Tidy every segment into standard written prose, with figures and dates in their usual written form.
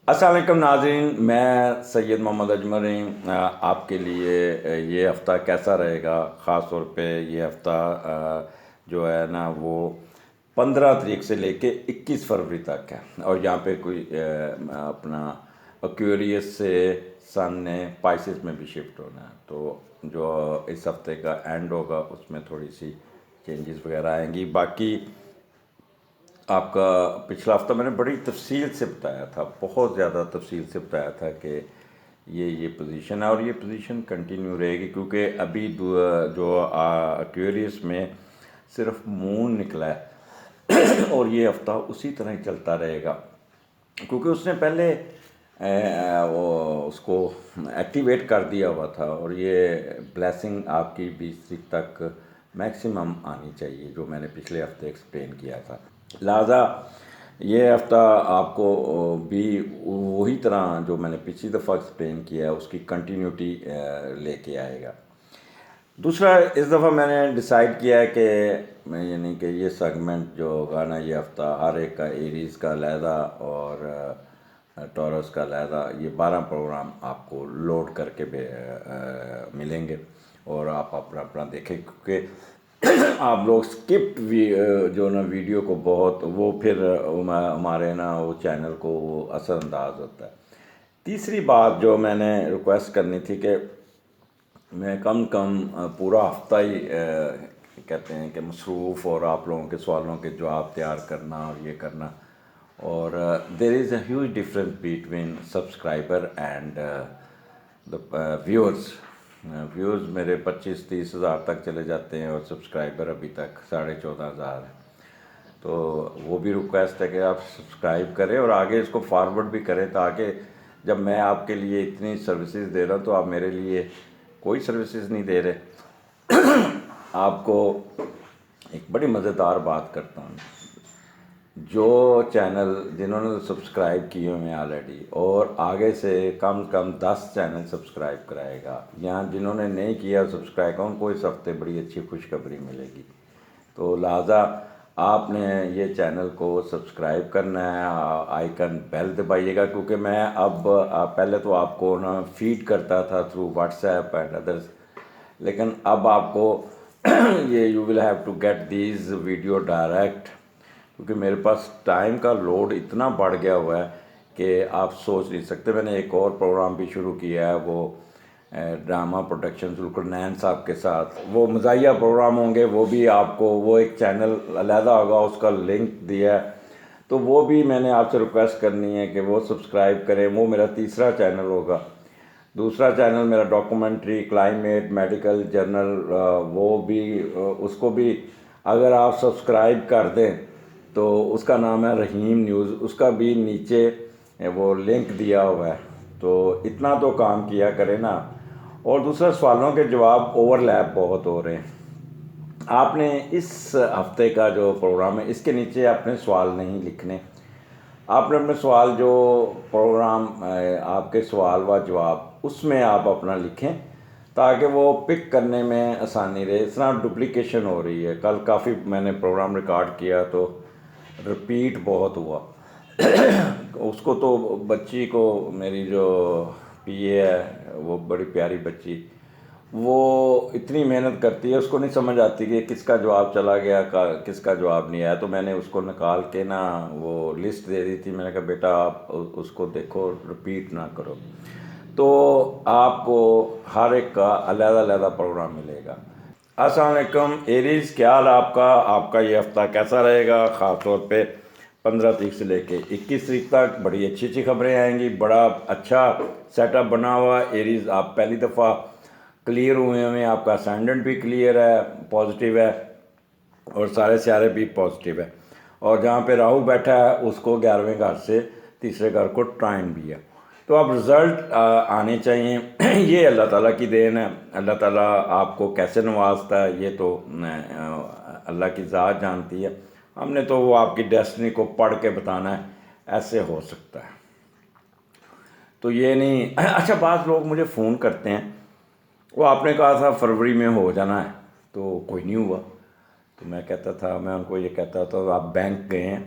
السلام علیکم ناظرین، میں سید محمد اجمل آپ کے لیے یہ ہفتہ کیسا رہے گا، خاص طور پہ یہ ہفتہ جو ہے نا وہ 15 تاریخ سے لے کے 21 فروری تک ہے، اور یہاں پہ کوئی اپنا ایکویریس سے سن نے پائسس میں بھی شفٹ ہونا ہے، تو جو اس ہفتے کا اینڈ ہوگا اس میں تھوڑی سی چینجز وغیرہ آئیں گی۔ باقی آپ کا پچھلا ہفتہ میں نے بڑی تفصیل سے بتایا تھا، بہت زیادہ تفصیل سے بتایا تھا کہ یہ پوزیشن ہے اور یہ پوزیشن کنٹینیو رہے گی، کیونکہ ابھی جو ایکویریس میں صرف مون نکلا ہے اور یہ ہفتہ اسی طرح ہی چلتا رہے گا، کیونکہ اس نے پہلے وہ اس کو ایکٹیویٹ کر دیا ہوا تھا، اور یہ بلیسنگ آپ کی 20 تاریخ تک میکسیمم آنی چاہیے، جو میں نے پچھلے ہفتے ایکسپلین کیا تھا۔ لہٰذا یہ ہفتہ آپ کو بھی وہی طرح جو میں نے پچھلی دفعہ ایکسپلین کیا ہے اس کی کنٹینیوٹی لے کے آئے گا۔ دوسرا، اس دفعہ میں نے ڈیسائیڈ کیا ہے کہ یعنی کہ یہ سیگمنٹ جو ہوگا نا یہ ہفتہ، ہر ایک کا ایریز کا علیحدہ اور ٹورس کا علیحدہ، یہ 12 پروگرام آپ کو لوڈ کر کے ملیں گے، اور آپ اپنا اپنا دیکھیں، کیونکہ آپ لوگ اسکپٹ جو نا ویڈیو کو بہت، وہ پھر ہمارے نا وہ چینل کو وہ اثر انداز ہوتا ہے۔ تیسری بات جو میں نے ریکویسٹ کرنی تھی کہ میں کم پورا ہفتہ ہی کہتے ہیں کہ مصروف، اور آپ لوگوں کے سوالوں کے جواب تیار کرنا اور یہ کرنا، اور there is a huge difference between subscriber and the viewers میرے 25-30 ہزار تک چلے جاتے ہیں، اور سبسکرائبر ابھی تک 14,500 ہے۔ تو وہ بھی ریکویسٹ ہے کہ آپ سبسکرائب کریں اور آگے اس کو فارورڈ بھی کریں، تاکہ جب میں آپ کے لیے اتنی سروسز دے رہا ہوں تو آپ میرے لیے کوئی سروسز نہیں دے رہے۔ آپ کو ایک بڑی مزیدار بات کرتا ہوں، جو چینل جنہوں نے سبسکرائب کیے ہوئے ہیں آلریڈی، اور آگے سے کم 10 چینل سبسکرائب کرائے گا، یا جنہوں نے نہیں کیا سبسکرائب کا، ان کو اس ہفتے بڑی اچھی خوشخبری ملے گی۔ تو لہٰذا آپ نے یہ چینل کو سبسکرائب کرنا ہے، آئیکن بیل دبائیے گا، کیونکہ میں اب پہلے تو آپ کو نا فیڈ کرتا تھا through WhatsApp and others, لیکن اب آپ کو یہ you will have to get these video direct, کیونکہ میرے پاس ٹائم کا لوڈ اتنا بڑھ گیا ہوا ہے کہ آپ سوچ نہیں سکتے۔ میں نے ایک اور پروگرام بھی شروع کیا ہے، وہ ڈرامہ پروڈکشن ذوالقرنین صاحب کے ساتھ، وہ مزاحیہ پروگرام ہوں گے، وہ بھی آپ کو، وہ ایک چینل علیحدہ ہوگا، اس کا لنک دیا ہے، تو وہ بھی میں نے آپ سے ریکویسٹ کرنی ہے کہ وہ سبسکرائب کریں۔ وہ میرا تیسرا چینل ہوگا۔ دوسرا چینل میرا ڈاکومنٹری، کلائمیٹ، میڈیکل جرنل، وہ بھی، اس کو بھی اگر آپ سبسکرائب کر دیں تو اس کا نام ہے رحیم نیوز، اس کا بھی نیچے وہ لنک دیا ہوا ہے، تو اتنا تو کام کیا کریں نا۔ اور دوسرا، سوالوں کے جواب اوور لیپ بہت ہو رہے ہیں۔ آپ نے اس ہفتے کا جو پروگرام ہے اس کے نیچے اپنے سوال نہیں لکھنے، آپ نے اپنے سوال، جو پروگرام آپ کے سوال و جواب، اس میں آپ اپنا لکھیں، تاکہ وہ پک کرنے میں آسانی رہے۔ اس طرح ڈپلیکیشن ہو رہی ہے، کل کافی میں نے پروگرام ریکارڈ کیا تو رپیٹ بہت ہوا۔ اس کو تو بچی کو، میری جو پی اے ہے، وہ بڑی پیاری بچی، وہ اتنی محنت کرتی ہے، اس کو نہیں سمجھ آتی کہ کس کا جواب چلا گیا، کس کا جواب نہیں آیا، تو میں نے اس کو نکال کے نا وہ لسٹ دے دی تھی، میں نے کہا بیٹا آپ اس کو دیکھو، رپیٹ نہ کرو، تو آپ کو ہر ایک کا علیحدہ علیحدہ پروگرام ملے گا۔ السلام علیکم ایریز، کیا حال آپ کا یہ ہفتہ کیسا رہے گا؟ خاص طور پہ 15 تاریخ سے لے کے 21 تاریخ تک بڑی اچھی اچھی خبریں آئیں گی، بڑا اچھا سیٹ اپ بنا ہوا۔ ایریز، آپ پہلی دفعہ کلیئر ہوئے ہیں، آپ کا اسینڈنٹ بھی کلیئر ہے، پازیٹیو ہے، اور سارے سیارے بھی پازیٹیو ہے، اور جہاں پہ راہو بیٹھا ہے اس کو 11ویں گھر سے تیسرے گھر کو ٹرائن بھی ہے، تو اب رزلٹ آنے چاہیے۔ یہ اللہ تعالیٰ کی دین ہے، اللہ تعالیٰ آپ کو کیسے نوازتا ہے یہ تو اللہ کی ذات جانتی ہے، ہم نے تو وہ آپ کی ڈیسٹنی کو پڑھ کے بتانا ہے، ایسے ہو سکتا ہے، تو یہ نہیں۔ اچھا، بعض لوگ مجھے فون کرتے ہیں، وہ آپ نے کہا تھا فروری میں ہو جانا ہے، تو کوئی نہیں ہوا، تو میں کہتا تھا، میں ان کو یہ کہتا تھا آپ بینک گئے ہیں،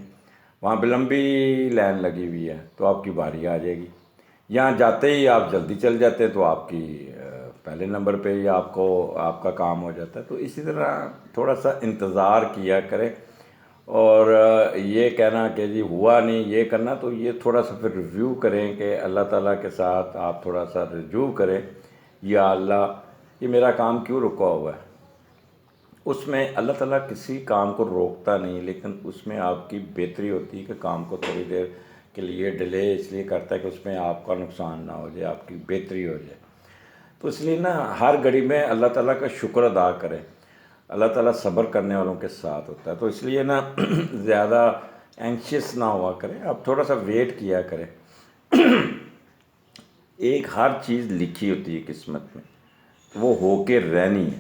وہاں پہ لمبی لائن لگی ہوئی ہے تو آپ کی باری آ جائے گی. یہاں جاتے ہی آپ جلدی چل جاتے ہیں تو آپ کی پہلے نمبر پہ ہی آپ کا کام ہو جاتا ہے. تو اسی طرح تھوڑا سا انتظار کیا کریں. اور یہ کہنا کہ جی ہوا نہیں یہ کرنا، تو یہ تھوڑا سا پھر ریویو کریں کہ اللہ تعالیٰ کے ساتھ آپ تھوڑا سا رجوع کریں، یا اللہ یہ میرا کام کیوں رکا ہوا ہے. اس میں اللہ تعالیٰ کسی کام کو روکتا نہیں، لیکن اس میں آپ کی بہتری ہوتی ہے کہ کام کو تھوڑی دیر کے لیے ڈیلے اس لیے کرتا ہے کہ اس میں آپ کا نقصان نہ ہو جائے، آپ کی بہتری ہو جائے. تو اس لیے نا ہر گھڑی میں اللہ تعالیٰ کا شکر ادا کریں. اللہ تعالیٰ صبر کرنے والوں کے ساتھ ہوتا ہے. تو اس لیے نا زیادہ اینکشیس نہ ہوا کریں، آپ تھوڑا سا ویٹ کیا کریں. ایک ہر چیز لکھی ہوتی ہے قسمت میں، وہ ہو کے رہنی ہے،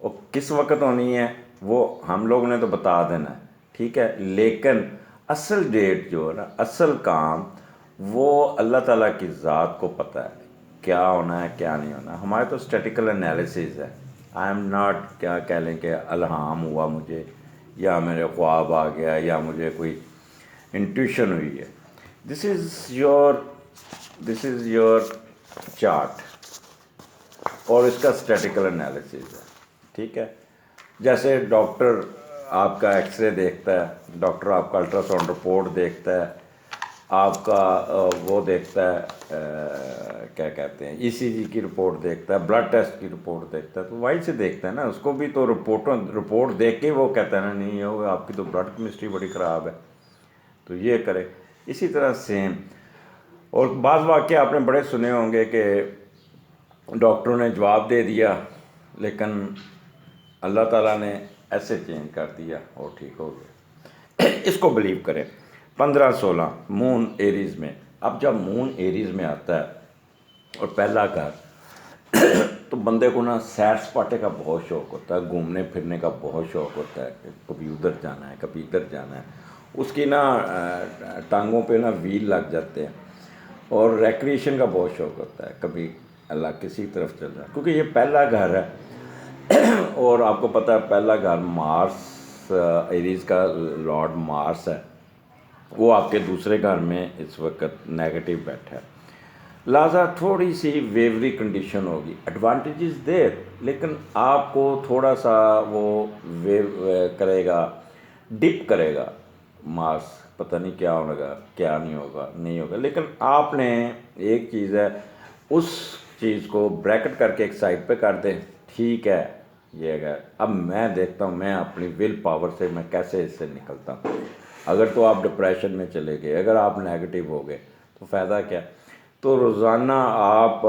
اور کس وقت ہونی ہے وہ ہم لوگوں نے تو بتا دینا ہے، ٹھیک ہے. لیکن اصل ڈیٹ جو ہے نا، اصل کام، وہ اللہ تعالیٰ کی ذات کو پتہ ہے کیا ہونا ہے کیا نہیں ہونا. ہمارے تو اسٹیٹیکل انالیسز ہے. آئی ایم ناٹ کیا کہہ لیں کہ الہام ہوا مجھے، یا میرے خواب آ گیا، یا مجھے کوئی انٹیوشن ہوئی ہے. دس از یور چارٹ، اور اس کا اسٹیٹیکل انالیسز ہے، ٹھیک ہے. جیسے ڈاکٹر آپ کا ایکس رے دیکھتا ہے، ڈاکٹر آپ کا الٹرا ساؤنڈ رپورٹ دیکھتا ہے، آپ کا وہ دیکھتا ہے کیا کہتے ہیں ای سی جی کی رپورٹ دیکھتا ہے، بلڈ ٹیسٹ کی رپورٹ دیکھتا ہے. تو وہیں سے دیکھتا ہے نا، اس کو بھی تو رپورٹ دیکھ کے وہ کہتا ہے نا نہیں ہوگا، آپ کی تو بلڈ کیمسٹری بڑی خراب ہے تو یہ کرے. اسی طرح سیم. اور بعض واقعے آپ نے بڑے سنے ہوں گے کہ ڈاکٹروں نے جواب دے دیا، لیکن اللہ تعالیٰ نے ایسے چینج کر دیا اور ٹھیک ہو گیا. اس کو بلیو کریں. 15-16 مون ایریز میں. اب جب مون ایریز میں آتا ہے اور پہلا گھر، تو بندے کو نا سیر سپاٹے کا بہت شوق ہوتا ہے، گھومنے پھرنے کا بہت شوق ہوتا ہے کہ کبھی ادھر جانا ہے کبھی ادھر جانا ہے. اس کی نا ٹانگوں پہ نا ویل لگ جاتے ہیں. اور ریکریشن کا بہت شوق ہوتا ہے، کبھی اللہ کسی طرف چل رہا ہے کیونکہ یہ پہلا گھر ہے. اور آپ کو پتہ ہے پہلا گھر مارس، ایریز کا لارڈ مارس ہے، وہ آپ کے دوسرے گھر میں اس وقت نیگیٹو بیٹھا ہے. لہٰذا تھوڑی سی ویوری کنڈیشن ہوگی. ایڈوانٹیجز دیر، لیکن آپ کو تھوڑا سا وہ ویو کرے گا، ڈپ کرے گا مارس. پتہ نہیں کیا ہوگا کیا نہیں ہوگا. لیکن آپ نے ایک چیز ہے، اس چیز کو بریکٹ کر کے ایک سائڈ پہ کر دیں. ٹھیک ہے یہ ہے. اب میں دیکھتا ہوں میں اپنی ول پاور سے میں کیسے اس سے نکلتا ہوں. اگر تو آپ ڈپریشن میں چلے گئے، اگر آپ نیگیٹو ہو گئے تو فائدہ کیا. تو روزانہ آپ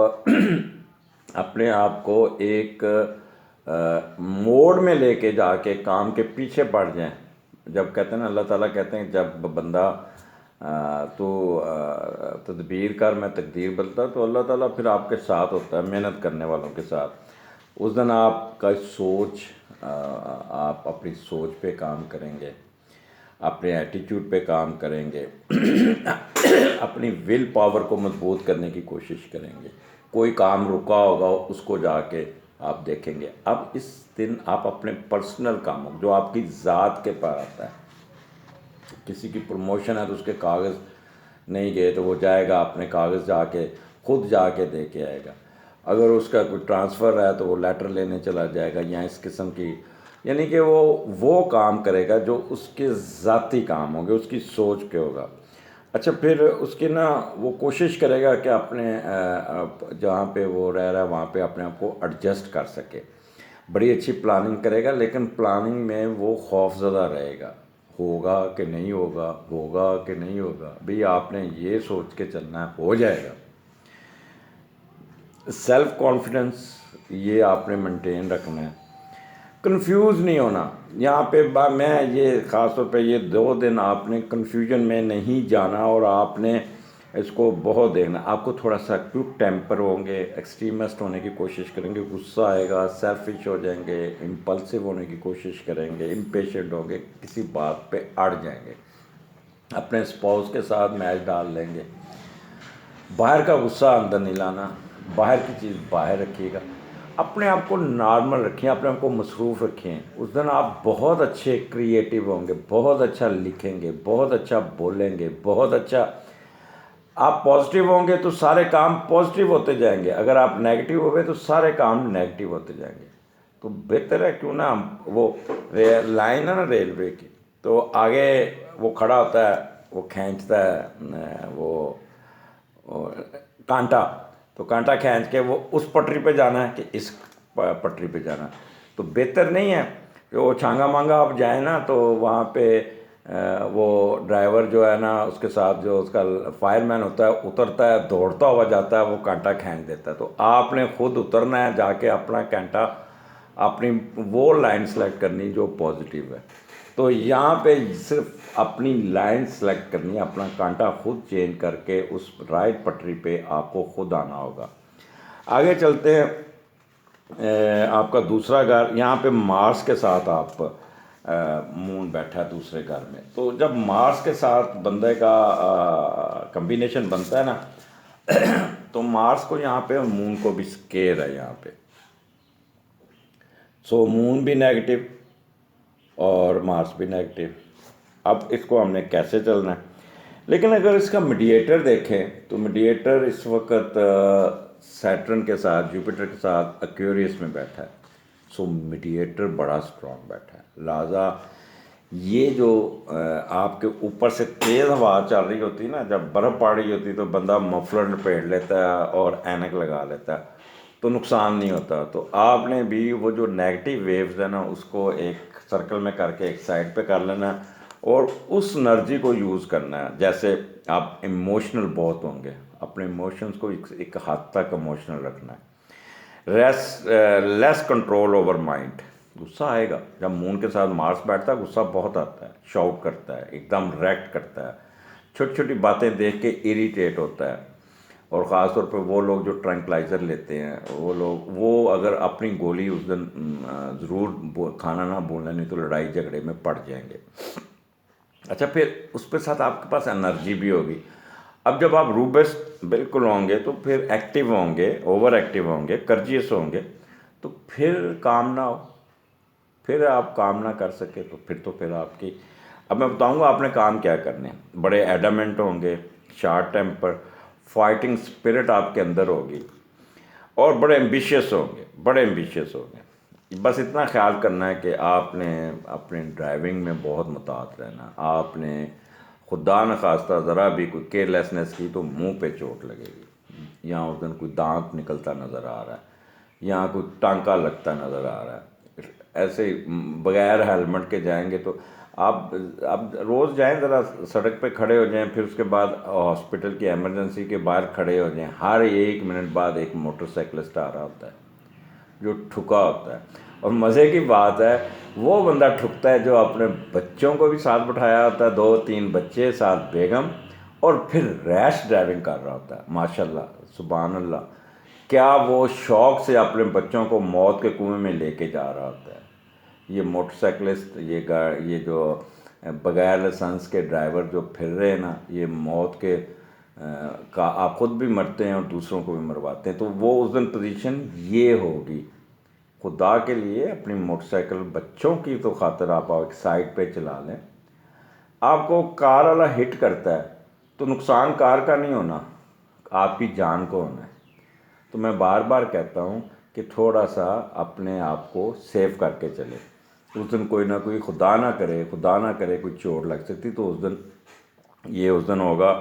اپنے آپ کو ایک موڈ میں لے کے جا کے کام کے پیچھے پڑ جائیں. جب کہتے ہیں نا اللہ تعالیٰ کہتے ہیں جب بندہ تو تدبیر کر میں تقدیر بدلتا، تو اللہ تعالیٰ پھر آپ کے ساتھ ہوتا ہے، محنت کرنے والوں کے ساتھ. اس دن آپ کا سوچ، آپ اپنی سوچ پہ کام کریں گے، اپنے ایٹیٹیوڈ پہ کام کریں گے، اپنی ول پاور کو مضبوط کرنے کی کوشش کریں گے. کوئی کام رکا ہوگا اس کو جا کے آپ دیکھیں گے. اب اس دن آپ اپنے پرسنل کاموں جو آپ کی ذات کے پاس آتا ہے، کسی کی پروموشن ہے تو اس کے کاغذ نہیں گئے تو وہ جائے گا اپنے کاغذ جا کے خود جا کے دے کے آئے گا. اگر اس کا کوئی ٹرانسفر ہے تو وہ لیٹر لینے چلا جائے گا، یا اس قسم کی، یعنی کہ وہ کام کرے گا جو اس کے ذاتی کام ہوں گے، اس کی سوچ کے ہوگا. اچھا پھر اس کی نا وہ کوشش کرے گا کہ اپنے جہاں پہ وہ رہ رہا ہے وہاں پہ اپنے آپ کو ایڈجسٹ کر سکے. بڑی اچھی پلاننگ کرے گا، لیکن پلاننگ میں وہ خوف زدہ رہے گا، ہوگا کہ نہیں ہوگا، ہوگا کہ نہیں ہوگا. بھئی آپ نے یہ سوچ کے چلنا ہے ہو جائے گا. سیلف کانفیڈنس یہ آپ نے مینٹین رکھنا ہے. کنفیوز نہیں ہونا. یہاں پہ میں یہ خاص طور پہ یہ 2 دن آپ نے کنفیوژن میں نہیں جانا، اور آپ نے اس کو بہت دیکھنا. آپ کو تھوڑا سا کوئک ٹیمپر ہوں گے، ایکسٹریمسٹ ہونے کی کوشش کریں گے، غصہ آئے گا، سیلفش ہو جائیں گے، امپلسو ہونے کی کوشش کریں گے، امپیشنٹ ہوں گے، کسی بات پہ اڑ جائیں گے، اپنے اسپاؤس کے ساتھ میچ ڈال لیں گے. باہر کا غصہ اندر نہیں لانا، باہر کی چیز باہر رکھیے گا. اپنے آپ کو نارمل رکھیں، اپنے آپ کو مصروف رکھیں، اس دن آپ بہت اچھے کریٹیو ہوں گے، بہت اچھا لکھیں گے، بہت اچھا بولیں گے، بہت اچھا آپ پازیٹیو ہوں گے تو سارے کام پازیٹیو ہوتے جائیں گے، اگر آپ نیگیٹو ہو گئے تو سارے کام نیگیٹو ہوتے جائیں گے۔ تو بہتر ہے کیوں نہ وہ لائن ہے نا ریلوے کی، تو آگے وہ کھڑا ہوتا ہے، وہ کھینچتا ہے وہ کانٹا، تو کانٹا کھینچ کے وہ اس پٹری پہ جانا ہے کہ اس پٹری پہ جانا ہے۔ تو بہتر نہیں ہے کہ وہ چھانگا مانگا آپ جائیں نا تو وہاں پہ وہ ڈرائیور جو ہے نا اس کے ساتھ جو اس کا فائر مین ہوتا ہے اترتا ہے، دوڑتا ہوا جاتا ہے، وہ کانٹا کھینچ دیتا ہے۔ تو آپ نے خود اترنا ہے، جا کے اپنا کانٹا اپنی وہ لائن سلیکٹ کرنی جو پازیٹیو ہے۔ تو یہاں پہ صرف اپنی لائن سلیکٹ کرنی ہے، اپنا کانٹا خود چینج کر کے اس رائٹ پٹری پہ آپ کو خود آنا ہوگا۔ آگے چلتے ہیں، آپ کا دوسرا گھر، یہاں پہ مارس کے ساتھ آپ مون بیٹھا ہے دوسرے گھر میں، تو جب مارس کے ساتھ بندے کا کمبینیشن بنتا ہے نا تو مارس کو یہاں پہ مون کو بھی سکیئر ہے یہاں پہ، سو مون بھی نیگیٹو اور مارس بھی نیگیٹو۔ اب اس کو ہم نے کیسے چلنا ہے؟ لیکن اگر اس کا میڈیٹر دیکھیں تو میڈیٹر اس وقت سیٹرن کے ساتھ، جوپیٹر کے ساتھ ایکویریس میں بیٹھا ہے، سو میڈیٹر بڑا سٹرانگ بیٹھا ہے۔ لہٰذا یہ جو آپ کے اوپر سے تیز ہوا چل رہی ہوتی ہے نا، جب برف پڑ رہی ہوتی ہے تو بندہ مفلر لپیٹ لیتا ہے اور اینک لگا لیتا ہے تو نقصان نہیں ہوتا۔ تو آپ نے بھی وہ جو نیگیٹو ویوز ہیں نا اس کو ایک سرکل میں کر کے ایک سائڈ پہ کر لینا ہے اور اس انرجی کو یوز کرنا ہے۔ جیسے آپ ایموشنل بہت ہوں گے، اپنے ایموشنز کو ایک حد تک ایموشنل رکھنا ہے۔ لیس کنٹرول اوور مائنڈ، غصہ آئے گا جب مون کے ساتھ مارس بیٹھتا ہے، غصہ بہت آتا ہے، شاؤٹ کرتا ہے، ایک دم ریکٹ کرتا ہے، چھوٹی چھوٹی باتیں دیکھ کے اریٹیٹ ہوتا ہے۔ اور خاص طور پہ وہ لوگ جو ٹرنکلائزر لیتے ہیں، وہ اگر اپنی گولی اس دن ضرور کھانا نہ بھولیں، نہیں تو لڑائی جھگڑے میں پڑ جائیں گے۔ اچھا، پھر اس پہ ساتھ آپ کے پاس انرجی بھی ہوگی۔ اب جب آپ روبسٹ بالکل ہوں گے تو پھر ایکٹیو ہوں گے، اوور ایکٹیو ہوں گے، کرجیس ہوں گے، تو پھر کام نہ ہو، پھر آپ کام نہ کر سکے تو پھر آپ کی، اب میں بتاؤں گا آپ نے کام کیا کرنے ہیں۔ بڑے ایڈامنٹ ہوں گے، شارٹ ٹیمپر، فائٹنگ سپرٹ آپ کے اندر ہوگی، اور بڑے ایمبیشیس ہوں گے، بڑے ایمبیشیس ہوں گے۔ بس اتنا خیال کرنا ہے کہ آپ نے اپنے ڈرائیونگ میں بہت محتاط رہنا۔ آپ نے خدا نخواستہ ذرا بھی کوئی کیئر لیسنس کی تو منہ پہ چوٹ لگے گی، یہاں اس دن کوئی دانت نکلتا نظر آ رہا ہے، یہاں کوئی ٹانکا لگتا نظر آ رہا ہے، ایسے بغیر ہیلمٹ کے جائیں گے تو آپ روز جائیں، ذرا سڑک پہ کھڑے ہو جائیں، پھر اس کے بعد ہاسپٹل کی ایمرجنسی کے باہر کھڑے ہو جائیں، ہر 1 منٹ بعد ایک موٹر سائیکلسٹ آ رہا ہوتا ہے جو ٹھکا ہوتا ہے۔ اور مزے کی بات ہے وہ بندہ ٹھکتا ہے جو اپنے بچوں کو بھی ساتھ بٹھایا ہوتا ہے، 2-3 بچے ساتھ بیگم، اور پھر ریش ڈرائیونگ کر رہا ہوتا ہے۔ ماشاء اللہ، سبحان اللہ، کیا وہ شوق سے اپنے بچوں کو موت کے کنویں میں لے کے جا رہا ہوتا ہے۔ یہ موٹر سائیکلسٹ، یہ جو بغیر لائسنس کے ڈرائیور جو پھر رہے ہیں نا، یہ موت کے کا آپ خود بھی مرتے ہیں اور دوسروں کو بھی مرواتے ہیں۔ تو وہ اس دن پوزیشن یہ ہوگی۔ خدا کے لیے اپنی موٹر سائیکل بچوں کی تو خاطر آپ ایک سائڈ پہ چلا لیں۔ آپ کو کار والا ہٹ کرتا ہے تو نقصان کار کا نہیں ہونا، آپ کی جان کو ہونا ہے۔ تو میں بار بار کہتا ہوں کہ تھوڑا سا اپنے آپ کو سیو کر کے چلے۔ اس دن کوئی نہ کوئی، خدا نہ کرے کوئی چوٹ لگ سکتی، تو اس دن ہوگا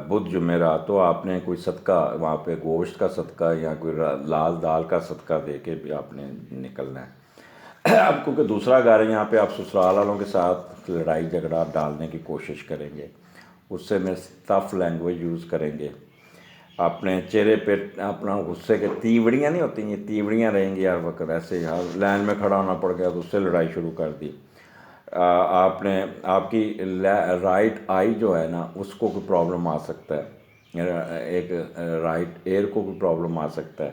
بدھ جمعرات، تو آپ نے کوئی صدقہ وہاں پہ، گوشت کا صدقہ یا کوئی لال دال کا صدقہ دے کے بھی آپ نے نکلنا ہے۔ اب کیونکہ دوسرا گھر ہے، یہاں پہ آپ سسرال والوں کے ساتھ لڑائی جھگڑا ڈالنے کی کوشش کریں گے، اس سے میں ٹف لینگویج یوز کریں گے، اپنے چہرے پہ اپنا غصے کے تیوڑیاں نہیں ہوتی، یہ تیوڑیاں رہیں گی ہر وقت، ایسے ہر لائن میں کھڑا ہونا پڑ گیا تو اس سے لڑائی شروع کر دی۔ آپ کی رائٹ آئی جو ہے نا اس کو کوئی پرابلم آ سکتا ہے، ایک رائٹ ایئر کو کوئی پرابلم آ سکتا ہے۔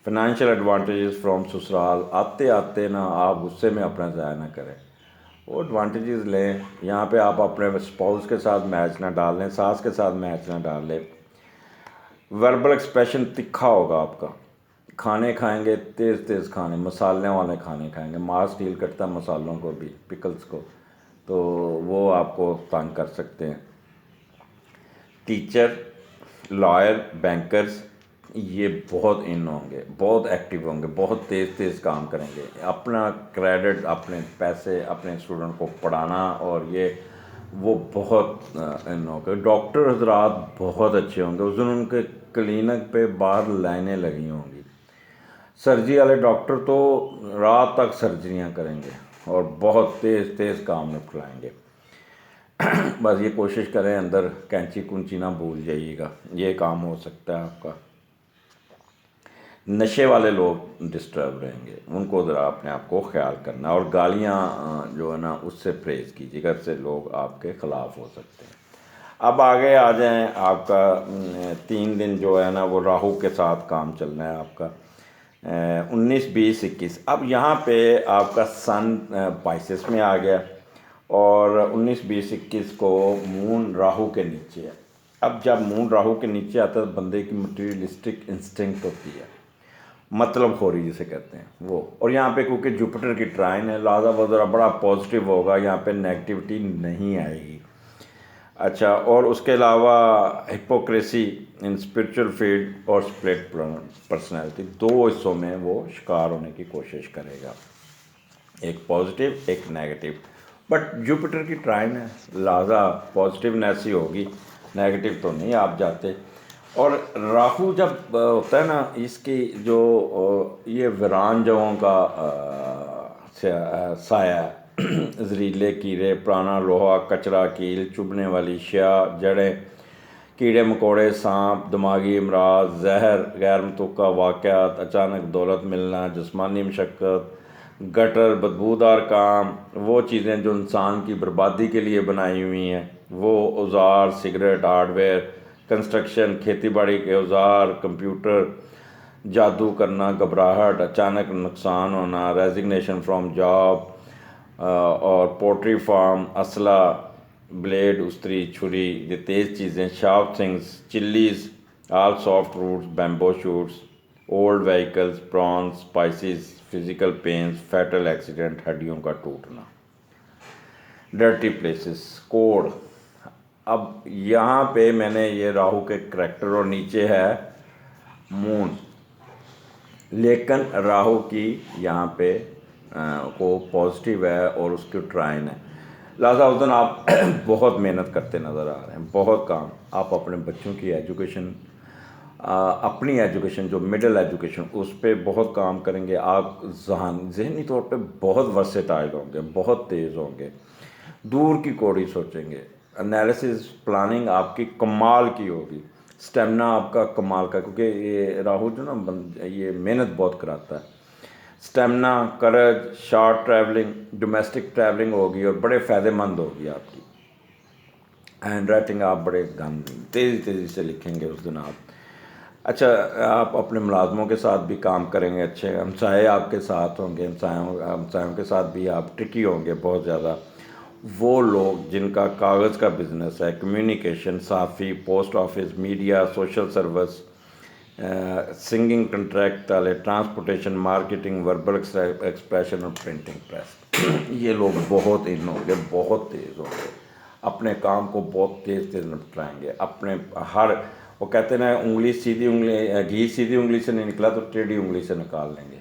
فائنینشیل ایڈوانٹیجز فرام سسرال، آتے آتے نا آپ غصے میں اپنا ضائع نہ کریں، وہ ایڈوانٹیجز لیں۔ یہاں پہ آپ اپنے اسپاؤس کے ساتھ میچ نہ ڈال لیں، ساس کے ساتھ میچ نہ ڈال لیں۔ وربل ایکسپریشن تکھا ہوگا آپ کا، کھانے کھائیں گے تیز تیز کھانے، مسالے والے کھانے کھائیں گے، ماس ڈیل کرتا ہے مسالوں کو بھی، پکلز کو، تو وہ آپ کو تنگ کر سکتے ہیں۔ ٹیچر، لائر، بینکرز، یہ بہت ان ہوں گے، بہت ایکٹیو ہوں گے، بہت تیز تیز کام کریں گے، اپنا کریڈٹ، اپنے پیسے، اپنے اسٹوڈنٹ کو پڑھانا، اور یہ وہ بہت ان ہوں گے۔ ڈاکٹر حضرات بہت اچھے ہوں گے، اس دن ان کے کلینک پہ باہر لائنیں لگی ہوں گی۔ سرجری والے ڈاکٹر تو رات تک سرجریاں کریں گے اور بہت تیز تیز کام نپٹائیں گے۔ بس یہ کوشش کریں اندر کینچی کنچی نہ بھول جائیے گا، یہ کام ہو سکتا ہے آپ کا۔ نشے والے لوگ ڈسٹرب رہیں گے، ان کو ذرا اپنے آپ کو خیال کرنا، اور گالیاں جو ہے نا اس سے پرہیز کیجیے گا، اس سے لوگ آپ کے خلاف ہو سکتے ہیں۔ اب آگے آ جائیں، آپ کا 3 دن جو ہے نا وہ راہو کے ساتھ کام چلنا ہے آپ کا، 19، 20، 21۔ اب یہاں پہ آپ کا سن پائسس میں آ گیا، اور 19، 20، 21 کو مون راہو کے نیچے ہے۔ اب جب مون راہو کے نیچے آتا ہے تو بندے کی مٹیریلسٹک انسٹنکٹ ہوتی ہے، مطلب خوری جسے کہتے ہیں وہ، اور یہاں پہ کیونکہ جوپیٹر کی ٹرائن ہے، لہٰذا وہ ذرا بڑا پازیٹیو ہوگا، یہاں پہ نیگیٹیوٹی نہیں آئے گی۔ اچھا، اور اس کے علاوہ ہپوکریسی ان اسپرچل فیلڈ اور اسپلٹ پرسنالٹی، 2 حصوں میں وہ شکار ہونے کی کوشش کرے گا، ایک پازیٹیو ایک نیگیٹو، بٹ جوپیٹر کی ٹرائن ہے لہٰذا پازیٹیونیس ہی ہوگی، نیگیٹو تو نہیں آپ جاتے۔ اور راہو جب ہوتا ہے نا، اس کی جو یہ ویران جگہوں کا سایہ، زہریلے کیڑے، پرانا لوہا، کچرا، کیل، چبھنے والی اشیاء، جڑیں، کیڑے مکوڑے، سانپ، دماغی امراض، زہر، غیر متوقع واقعات، اچانک دولت ملنا، جسمانی مشقت، گٹر، بدبودار کام، وہ چیزیں جو انسان کی بربادی کے لیے بنائی ہوئی ہیں، وہ اوزار، سگریٹ، ہارڈ ویئر، کنسٹرکشن، کھیتی باڑی کے اوزار، کمپیوٹر، جادو کرنا، گھبراہٹ، اچانک نقصان ہونا، ریزگنیشن فرام جاب، اور پوٹری فارم، اسلحہ، بلیڈ، استری، چھری، یہ تیز چیزیں، sharp things, chillies, all soft roots, bamboo shoots, old vehicles, prawns, spices, physical pains, fatal accident, ہڈیوں کا ٹوٹنا، ڈرٹی پلیسز، کوڑ۔ اب یہاں پہ میں نے یہ راہو کے کریکٹر، اور نیچے ہے مون، لیکن راہو کی یہاں پہ کو پازیٹیو ہے اور اس کی ٹرائن ہے، لہٰذا اس دن آپ بہت محنت کرتے نظر آ رہے ہیں، بہت کام آپ اپنے بچوں کی ایجوکیشن، اپنی ایجوکیشن جو مڈل ایجوکیشن، اس پہ بہت کام کریں گے آپ، ذہنی طور پہ بہت ورسٹائل ہوں گے، بہت تیز ہوں گے، دور کی کوڑی سوچیں گے، انالیسز پلاننگ آپ کی کمال کی ہوگی، سٹیمنا آپ کا کمال کا، کیونکہ یہ راہو جو نا یہ محنت بہت کراتا ہے، stamina, courage, short travelling, domestic travelling ہوگی، اور بڑے فائدہ مند ہوگی آپ کی۔ ہینڈ رائٹنگ آپ بڑے تیزی تیزی سے لکھیں گے اس دن آپ۔ اچھا، آپ اپنے ملازموں کے ساتھ بھی کام کریں گے، اچھے ہمسائے آپ کے ساتھ ہوں گے، ہمسایوں کے ساتھ بھی آپ ٹرکی ہوں گے بہت زیادہ، وہ لوگ جن کا کاغذ کا بزنس ہے، کمیونیکیشن، صحافی، post office, media, social service, singing contract والے، ٹرانسپورٹیشن، مارکیٹنگ، وربل ایکسپریشن اور پرنٹنگ پریس، یہ لوگ بہت ان ہوں گے، بہت تیز ہوں گے، اپنے کام کو بہت تیز تیز نپٹائیں گے، اپنے ہر، وہ کہتے ہیں نا انگلی سیدھی انگلی، گھی سیدھی انگلی سے نہیں نکلا تو ٹیڑھی انگلی سے نکال لیں گے،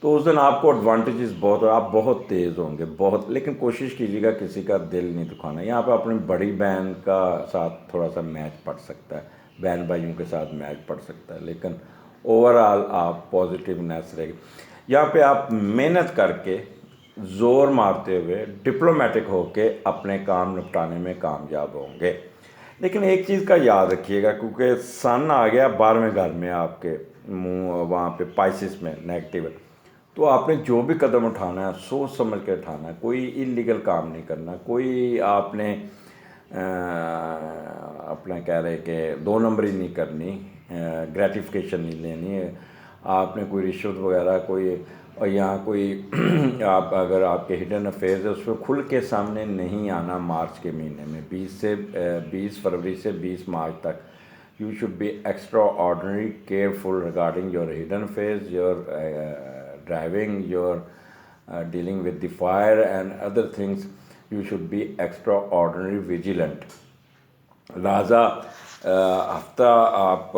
تو اس دن آپ کو ایڈوانٹیجز بہت، آپ بہت تیز ہوں گے بہت، لیکن کوشش کیجیے گا کسی کا دل نہیں دکھانا۔ یہاں پہ اپنی بڑی بہن کا ساتھ تھوڑا سا میچ پڑ سکتا ہے، بہن بھائیوں کے ساتھ میچ پڑ سکتا ہے، لیکن اوور آل آپ پازیٹیونیس رہے گی۔ یہاں پہ آپ محنت کر کے، زور مارتے ہوئے، ڈپلومیٹک ہو کے اپنے کام نپٹانے میں کامیاب ہوں گے۔ لیکن ایک چیز کا یاد رکھیے گا، کیونکہ سن آ گیا 12ویں گھر میں آپ کے، وہاں پہ پائسس میں نیگیٹو ہے، تو آپ نے جو بھی قدم اٹھانا ہے سوچ سمجھ کے اٹھانا ہے، کوئی انلیگل کام نہیں کرنا، کوئی آپ نے اپنا کہہ رہے کہ 2 نمبری نہیں کرنی، گریٹیفیکیشن نہیں لینی ہے، آپ نے کوئی رشوت وغیرہ کوئی، اور یہاں کوئی آپ اگر آپ کے ہڈن افیئرز ہے اس پہ کھل کے سامنے نہیں آنا۔ مارچ کے مہینے میں 20 فروری سے 20 مارچ تک you should be extraordinary careful regarding your hidden phase, your driving, your dealing with the fire and other things. You should be extraordinary vigilant. لہٰذا ہفتہ آپ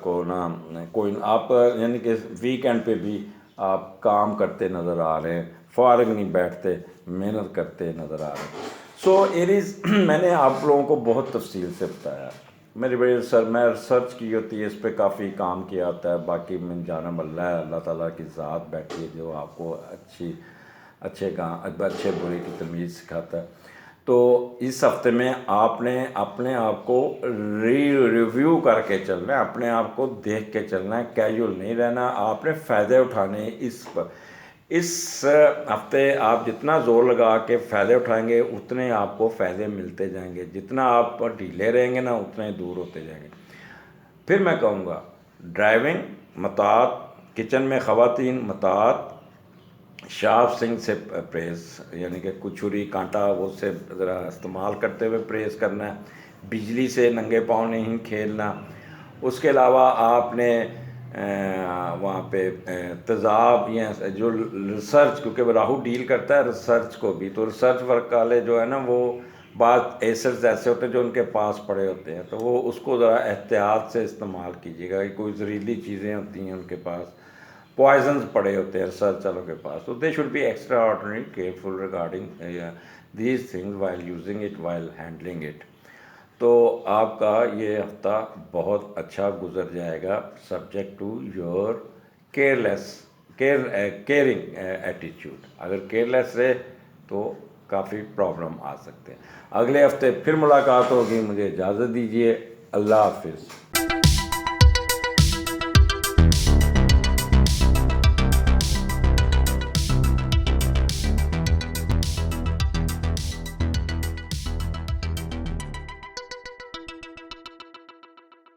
کو نا کوئی آپ یعنی کہ ویکینڈ پہ بھی آپ کام کرتے نظر آ رہے ہیں، فارغ نہیں بیٹھتے، محنت کرتے نظر آ رہے ہیں. سو اٹ از میں نے آپ لوگوں کو بہت تفصیل سے بتایا. میری بڑی میں ریسرچ کی ہوتی ہے، اس پہ کافی کام کیا ہوتا ہے. باقی من جانب اللہ ہے، اللہ تعالیٰ کی ذات بیٹھی ہے جو آپ کو اچھے برے کی تمیز سکھاتا ہے. تو اس ہفتے میں آپ نے اپنے آپ کو ریویو کر کے چلنا ہے، اپنے آپ کو دیکھ کے چلنا ہے، کیجول نہیں رہنا. آپ نے فائدے اٹھانے اس ہفتے آپ جتنا زور لگا کے فائدے اٹھائیں گے اتنے آپ کو فائدے ملتے جائیں گے. جتنا آپ ڈھیلے رہیں گے نا اتنے دور ہوتے جائیں گے. پھر میں کہوں گا ڈرائیونگ مطاعت، کچن میں خواتین مطاعت، شارپ سنگ سے پریس یعنی کہ کچھ چھری کانٹا وہ سے ذرا استعمال کرتے ہوئے پریس کرنا ہے. بجلی سے ننگے پاؤں نہیں کھیلنا. اس کے علاوہ آپ نے وہاں پہ تیزاب یا جو ریسرچ، کیونکہ وہ راہو ڈیل کرتا ہے ریسرچ کو بھی، تو ریسرچ ورک والے جو ہے نا وہ بعض ایسڈز ایسے ہوتے ہیں جو ان کے پاس پڑے ہوتے ہیں، تو وہ اس کو ذرا احتیاط سے استعمال کیجیے گا. کوئی زہریلی چیزیں ہوتی ہیں ان کے پاس، پوائزنز پڑے ہوتے ہیں ریسرچ والوں کے پاس. تو they should be extraordinary careful regarding these things while using it, while handling it. تو آپ کا یہ ہفتہ بہت اچھا گزر جائے گا subject to your caring attitude. اگر کیئرلیس رہے تو کافی پرابلم آ سکتے ہیں. اگلے ہفتے پھر ملاقات ہوگی. مجھے اجازت دیجیے. اللہ حافظ.